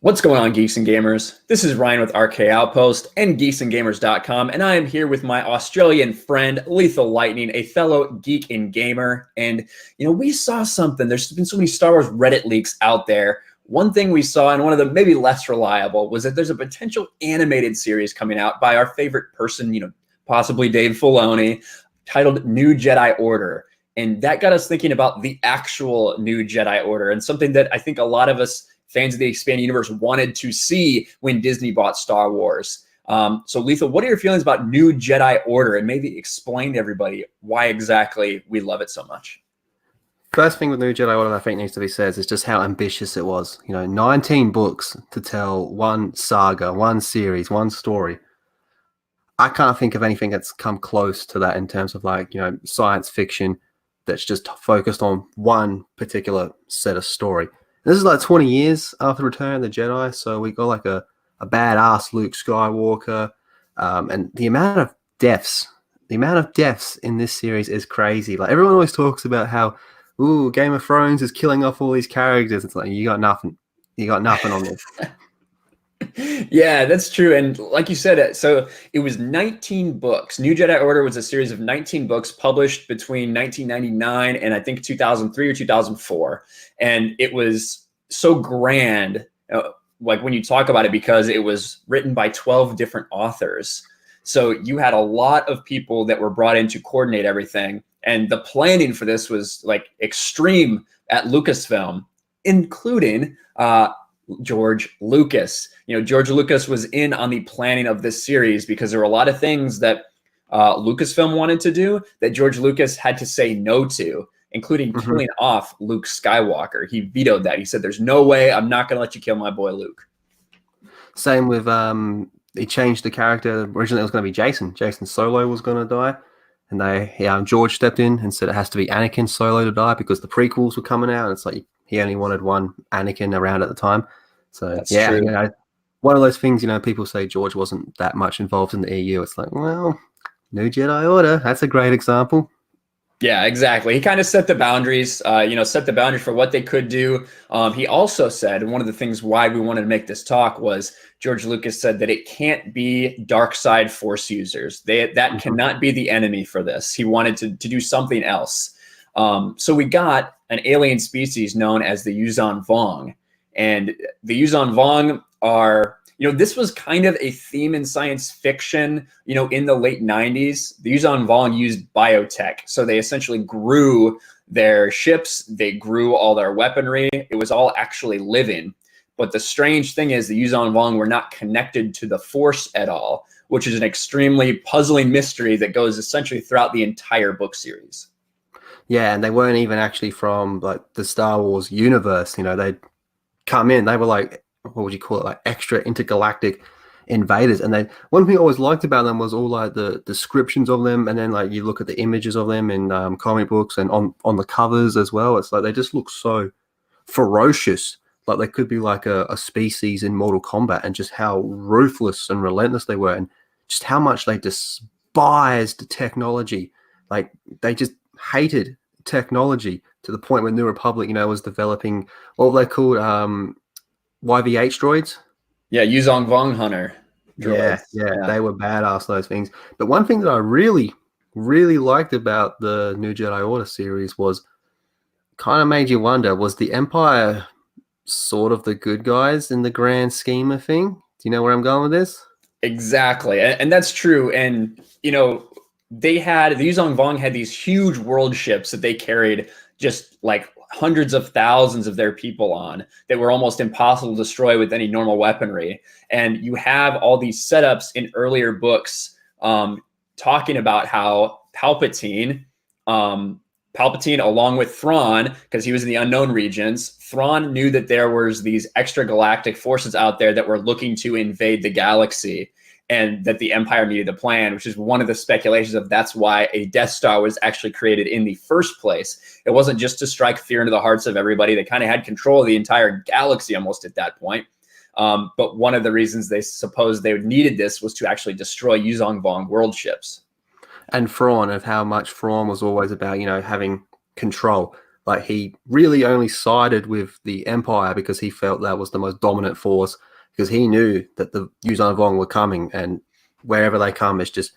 What's going on, Geeks and Gamers? This is Ryan with RK Outpost and geeksandgamers.com, and I am here with my Australian friend, Lethal Lightning, a fellow geek and gamer. And, we saw something. There's been so many Star Wars Reddit leaks out there. One thing we saw, and one of the maybe less reliable, was that there's a potential animated series coming out by our favorite person, possibly Dave Filoni, titled New Jedi Order. And that got us thinking about the actual New Jedi Order, and something that I think a lot of us fans of the expanded universe wanted to see when Disney bought Star Wars. So Lethal, what are your feelings about New Jedi Order, and maybe explain to everybody why exactly we love it so much? First thing with New Jedi Order I think needs to be said is just how ambitious it was. 19 books to tell one saga, one series, one story. I can't think of anything that's come close to that in terms of science fiction that's just focused on one particular set of story. This is 20 years after Return of the Jedi, so we got a badass Luke Skywalker, and the amount of deaths in this series is crazy. Everyone always talks about how, Game of Thrones is killing off all these characters. It's you got nothing on this. Yeah, that's true. And like you said, so it was 19 books. New Jedi Order was a series of 19 books published between 1999 and I think 2003 or 2004. And it was so grand, when you talk about it, because it was written by 12 different authors. So you had a lot of people that were brought in to coordinate everything. And the planning for this was extreme at Lucasfilm, including George Lucas. George Lucas was in on the planning of this series because there were a lot of things that Lucasfilm wanted to do that George Lucas had to say no to, including killing off Luke Skywalker. He vetoed that. He said, "There's no way, I'm not going to let you kill my boy Luke." Same with he changed the character. Originally it was going to be Jason. Jason Solo was going to die, and George stepped in and said it has to be Anakin Solo to die because the prequels were coming out, and it's he only wanted one Anakin around at the time. So that's true. One of those things, people say George wasn't that much involved in the EU. It's New Jedi Order, that's a great example. Yeah, exactly. He kind of set the boundaries, set the boundary for what they could do. He also said, and one of the things why we wanted to make this talk was George Lucas said that it can't be dark side Force users. That cannot be the enemy for this. He wanted to do something else. So we got an alien species known as the Yuuzhan Vong. And the Yuuzhan Vong are, this was kind of a theme in science fiction, in the late 90s. The Yuuzhan Vong used biotech. So they essentially grew their ships. They grew all their weaponry. It was all actually living. But the strange thing is the Yuuzhan Vong were not connected to the Force at all, which is an extremely puzzling mystery that goes essentially throughout the entire book series. Yeah, and they weren't even actually from the Star Wars universe. They'd come in. They were what would you call it? Extra intergalactic invaders. And one thing I always liked about them was all the descriptions of them, and then you look at the images of them in comic books and on the covers as well. It's they just look so ferocious. They could be a species in Mortal Kombat, and just how ruthless and relentless they were, and just how much they despised technology. They just hated technology to the point where New Republic, was developing what were they called? YVH droids? Yeah, Yuuzhan Vong Hunter droids. Yeah, they were badass, those things. But one thing that I really, really liked about the New Jedi Order series was kind of made you wonder, was the Empire sort of the good guys in the grand scheme of thing? Do you know where I'm going with this? Exactly. And that's true. And, the Yuuzhan Vong had these huge world ships that they carried just hundreds of thousands of their people on that were almost impossible to destroy with any normal weaponry. And you have all these setups in earlier books talking about how Palpatine along with Thrawn, because he was in the unknown regions, Thrawn knew that there was these extra galactic forces out there that were looking to invade the galaxy, and that the Empire needed a plan, which is one of the speculations of that's why a Death Star was actually created in the first place. It wasn't just to strike fear into the hearts of everybody. They kind of had control of the entire galaxy almost at that point. But one of the reasons they supposed they needed this was to actually destroy Yuuzhan Vong world ships. And Thrawn, of how much Thrawn was always about, having control. Like, he really only sided with the Empire because he felt that was the most dominant force, because he knew that the Yuuzhan Vong were coming, and wherever they come, it's just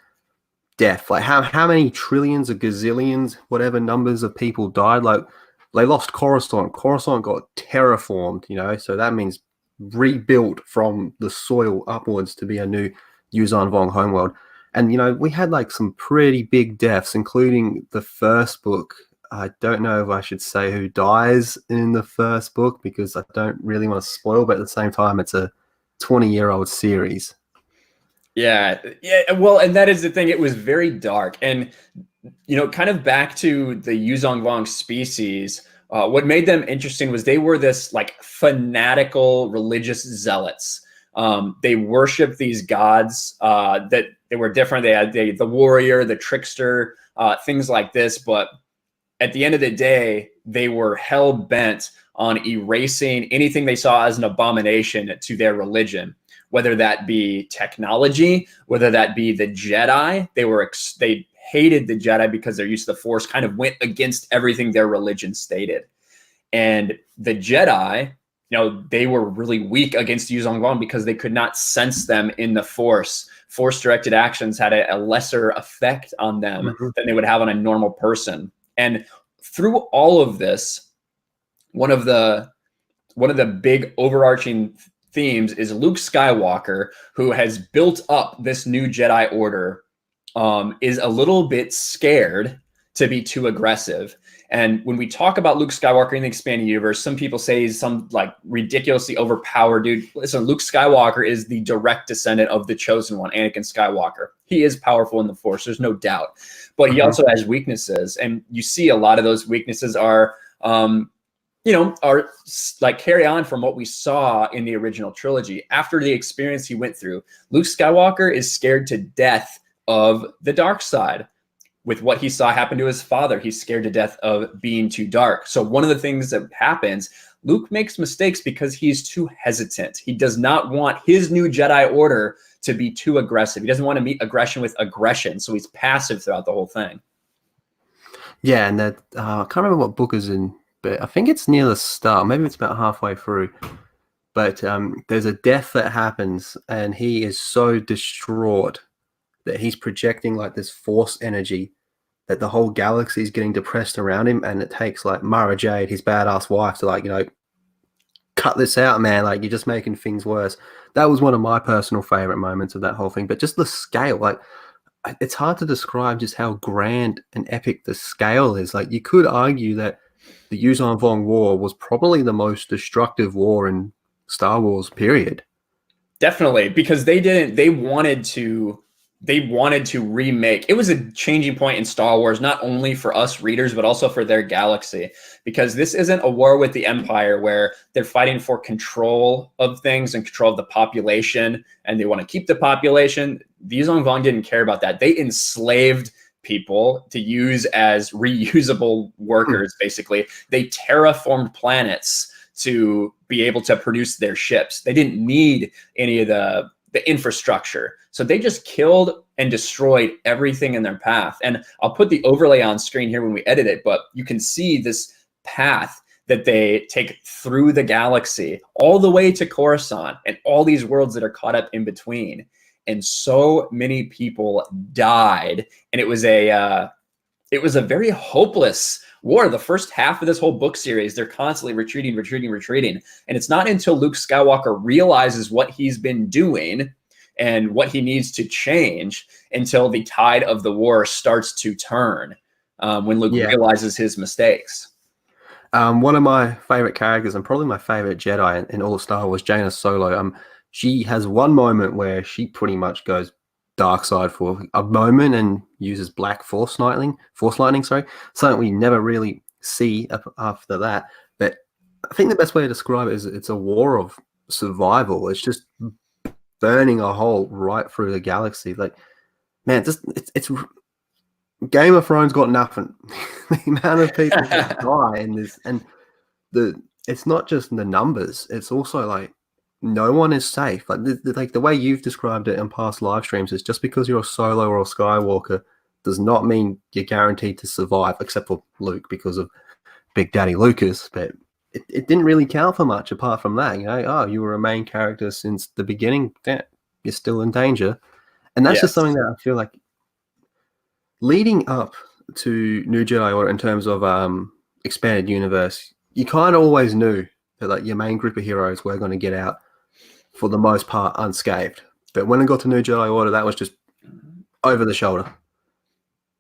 death. Like, how many trillions or gazillions, whatever numbers of people died? Like, they lost Coruscant. Coruscant got terraformed, you know, so that means rebuilt from the soil upwards to be a new Yuuzhan Vong homeworld. And, you know, we had like some pretty big deaths, including the first book. I don't know if I should say who dies in the first book because I don't really want to spoil, but at the same time, it's a 20-year-old series. Yeah, yeah. Well, and that is the thing. It was very dark, and you know, kind of back to the Yuuzhan Vong species. What made them interesting was they were this like fanatical religious zealots. They worshipped these gods that they were different. They had the warrior, the trickster, things like this. But at the end of the day, they were hell bent on erasing anything they saw as an abomination to their religion, whether that be technology, whether that be the Jedi. They hated the Jedi because their use of the Force kind of went against everything their religion stated. And the Jedi, you know, they were really weak against Yuuzhan Vong because they could not sense them in the Force. Force-directed actions had a lesser effect on them than they would have on a normal person. And through all of this, one of the big overarching themes is Luke Skywalker, who has built up this new Jedi Order, is a little bit scared to be too aggressive. And when we talk about Luke Skywalker in the expanded universe, some people say he's some like ridiculously overpowered dude. Listen, Luke Skywalker is the direct descendant of the chosen one, Anakin Skywalker. He is powerful in the Force, there's no doubt. But he also has weaknesses. And you see a lot of those weaknesses are are like carry on from what we saw in the original trilogy. After the experience he went through, Luke Skywalker is scared to death of the dark side. With what he saw happen to his father, he's scared to death of being too dark. So one of the things that happens, Luke makes mistakes because he's too hesitant. He does not want his new Jedi Order to be too aggressive. He doesn't want to meet aggression with aggression. So he's passive throughout the whole thing. Yeah, and that I can't remember what book is in, but I think it's near the start. Maybe it's about halfway through. But there's a death that happens, and he is so distraught that he's projecting like this force energy that the whole galaxy is getting depressed around him, and it takes like Mara Jade, his badass wife, to like, you know, cut this out, man. Like, you're just making things worse. That was one of my personal favorite moments of that whole thing. But just the scale, like, it's hard to describe just how grand and epic the scale is. Like, you could argue that the Yuuzhan Vong War was probably the most destructive war in Star Wars, period. Definitely, because they wanted to remake. It was a changing point in Star Wars, not only for us readers, but also for their galaxy, because this isn't a war with the Empire where they're fighting for control of things and control of the population, and they want to keep the population. The Yuuzhan Vong didn't care about that. They enslaved people to use as reusable workers, basically. They terraformed planets to be able to produce their ships. They didn't need any of the infrastructure. So they just killed and destroyed everything in their path. And I'll put the overlay on screen here when we edit it, but you can see this path that they take through the galaxy all the way to Coruscant and all these worlds that are caught up in between. And so many people died. And it was a very hopeless war. The first half of this whole book series, they're constantly retreating. And it's not until Luke Skywalker realizes what he's been doing and what he needs to change until the tide of the war starts to turn, when Luke realizes his mistakes. One of my favorite characters, and probably my favorite Jedi in all of Star Wars, Jaina Solo, she has one moment where she pretty much goes dark side for a moment and uses black force lightning, something we never really see after that. But I think the best way to describe it is it's a war of survival. It's just burning a hole right through the galaxy. Like, man, it's Game of Thrones got nothing. The amount of people that die in this, and it's not just the numbers. It's also like no one is safe. Like the way you've described it in past live streams is just because you're a Solo or a Skywalker does not mean you're guaranteed to survive, except for Luke because of Big Daddy Lucas, but it didn't really count for much apart from that. You know, oh, you were a main character since the beginning. Yeah, you're still in danger. And that's just Yes. something that I feel like leading up to New Jedi Order in terms of expanded universe, you kind of always knew that like your main group of heroes were going to get out for the most part unscathed. But when it got to New Jedi Order, that was just over the shoulder.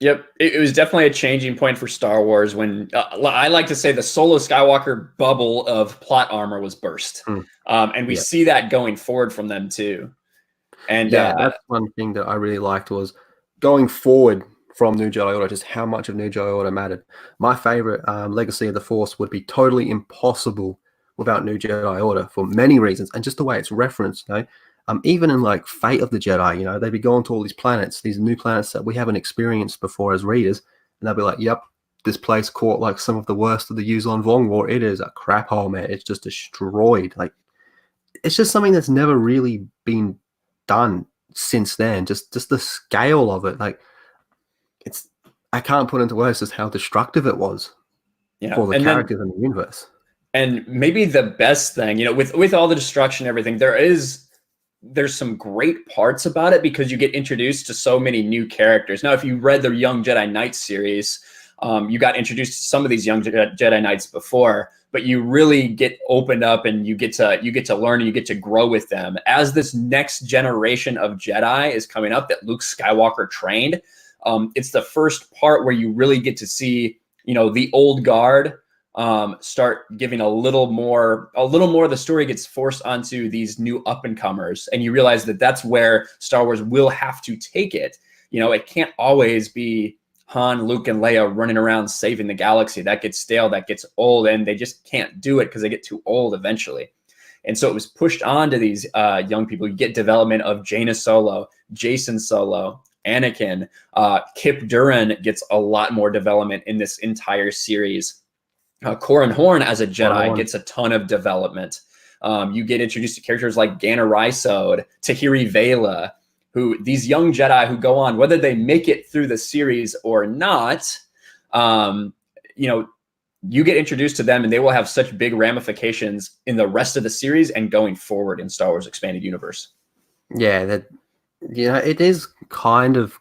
Yep, it was definitely a changing point for Star Wars when I like to say the Solo Skywalker bubble of plot armor was burst, and we see that going forward from them too. And yeah, that's one thing that I really liked was going forward from New Jedi Order, just how much of New Jedi Order mattered. My favorite Legacy of the Force would be totally impossible without New Jedi Order for many reasons, and just the way it's referenced. You know, even in like Fate of the Jedi, you know, they'd be going to all these planets, these new planets that we haven't experienced before as readers, and they'll be like, "Yep, this place caught like some of the worst of the Yuuzhan Vong War. It is a crap hole, man. It's just destroyed." Like, it's just something that's never really been done since then. Just the scale of it, like, it's I can't put into words just how destructive it was for the characters in the universe. And maybe the best thing, you know, with all the destruction and everything, there's some great parts about it because you get introduced to so many new characters. Now, if you read the Young Jedi Knights series, you got introduced to some of these young Jedi Knights before, but you really get opened up and you get to learn and you get to grow with them as this next generation of Jedi is coming up that Luke Skywalker trained. It's the first part where you really get to see, you know, the old guard start giving a little more of the story gets forced onto these new up and comers, and you realize that that's where Star Wars will have to take it. You know, it can't always be Han, Luke, and Leia running around saving the galaxy. That gets stale, that gets old, and they just can't do it because they get too old eventually. And so it was pushed on to these young people. You get development of Jaina Solo, Jason Solo, Anakin. Kip Duran gets a lot more development in this entire series. Corran Horn as a Jedi gets a ton of development. You get introduced to characters like Gana Rysode, Tahiri Vela, who these young Jedi who go on, whether they make it through the series or not, you know, you get introduced to them and they will have such big ramifications in the rest of the series and going forward in Star Wars Expanded Universe. Yeah, that, you know, it is kind of,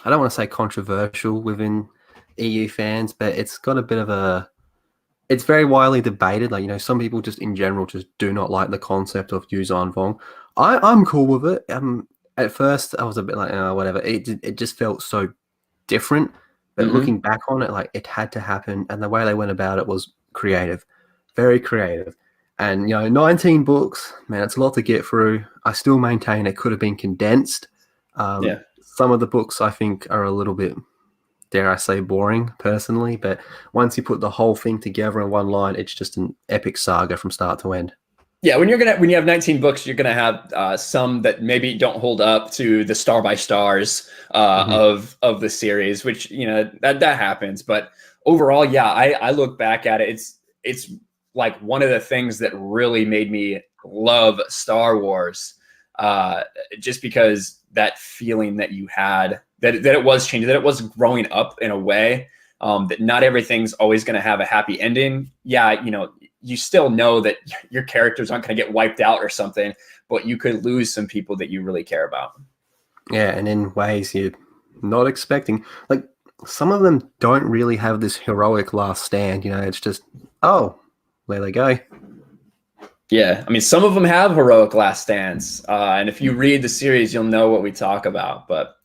I don't want to say controversial within EU fans, but it's got a bit of a, it's very widely debated. Like, you know, some people just in general just do not like the concept of Yuuzhan Vong. I'm cool with it. At first, I was a bit like, oh, whatever. It just felt so different. But looking back on it, like, it had to happen. And the way they went about it was creative, very creative. And, you know, 19 books, man, it's a lot to get through. I still maintain it could have been condensed. Some of the books I think are a little bit, dare I say, boring personally, but once you put the whole thing together in one line, it's just an epic saga from start to end. Yeah, when you have 19 books, you're gonna have some that maybe don't hold up to the star by stars of the series, which, you know, that happens. But overall, yeah, I look back at it. It's like one of the things that really made me love Star Wars, just because that feeling that you had that it was changing, that it was growing up in a way that not everything's always going to have a happy ending. Yeah, you know, you still know that your characters aren't going to get wiped out or something, but you could lose some people that you really care about. Yeah, and in ways you're not expecting. Like, some of them don't really have this heroic last stand. You know, it's just, oh, there they go. Yeah, I mean, some of them have heroic last stands, and if you read the series, you'll know what we talk about. But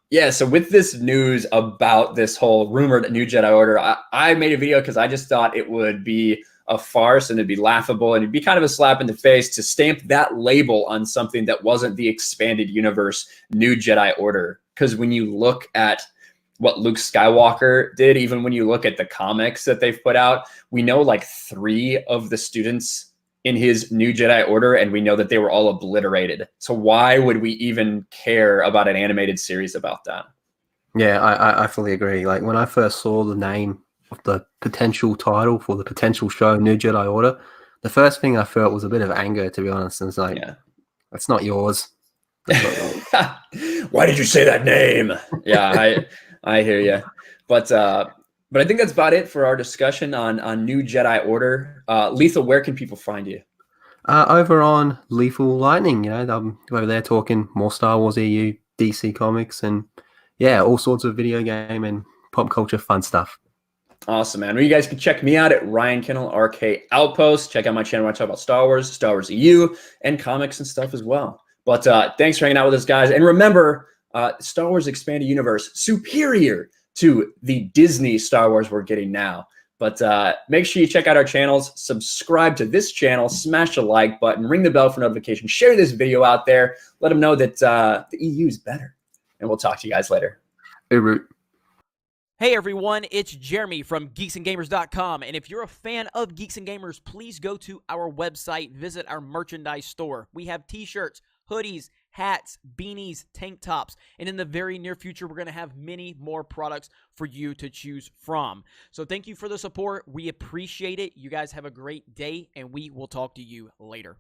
yeah, so with this news about this whole rumored New Jedi Order, I made a video because I just thought it would be a farce and it'd be laughable and it'd be kind of a slap in the face to stamp that label on something that wasn't the expanded universe New Jedi Order. Because when you look at what Luke Skywalker did, even when you look at the comics that they've put out, we know like 3 of the students in his New Jedi Order, and we know that they were all obliterated. So why would we even care about an animated series about that? Yeah, I fully agree. Like, when I first saw the name of the potential title for the potential show, New Jedi Order, the first thing I felt was a bit of anger, to be honest. And it's like, that's not yours. That's not Why did you say that name? Yeah, I hear you. But But I think that's about it for our discussion on new Jedi Order. Lethal, where can people find you? Over on Lethal Lightning, I'm over there talking more Star Wars EU, DC Comics, and yeah, all sorts of video game and pop culture fun stuff. Awesome, man. Well, you guys can check me out at Ryan Kinnell, RK Outpost. Check out my channel where I talk about Star Wars EU, and comics and stuff as well. But thanks for hanging out with us, guys. And remember, Star Wars Expanded Universe, superior to the Disney Star Wars we're getting now. But make sure you check out our channels, subscribe to this channel, smash the like button, ring the bell for notifications, share this video out there, let them know that the EU is better. And we'll talk to you guys later. Hey, Root. Hey everyone, it's Jeremy from geeksandgamers.com, and if you're a fan of Geeks and Gamers, please go to our website, visit our merchandise store. We have t-shirts, hoodies, hats, beanies, tank tops, and in the very near future, we're going to have many more products for you to choose from. So thank you for the support. We appreciate it. You guys have a great day, and we will talk to you later.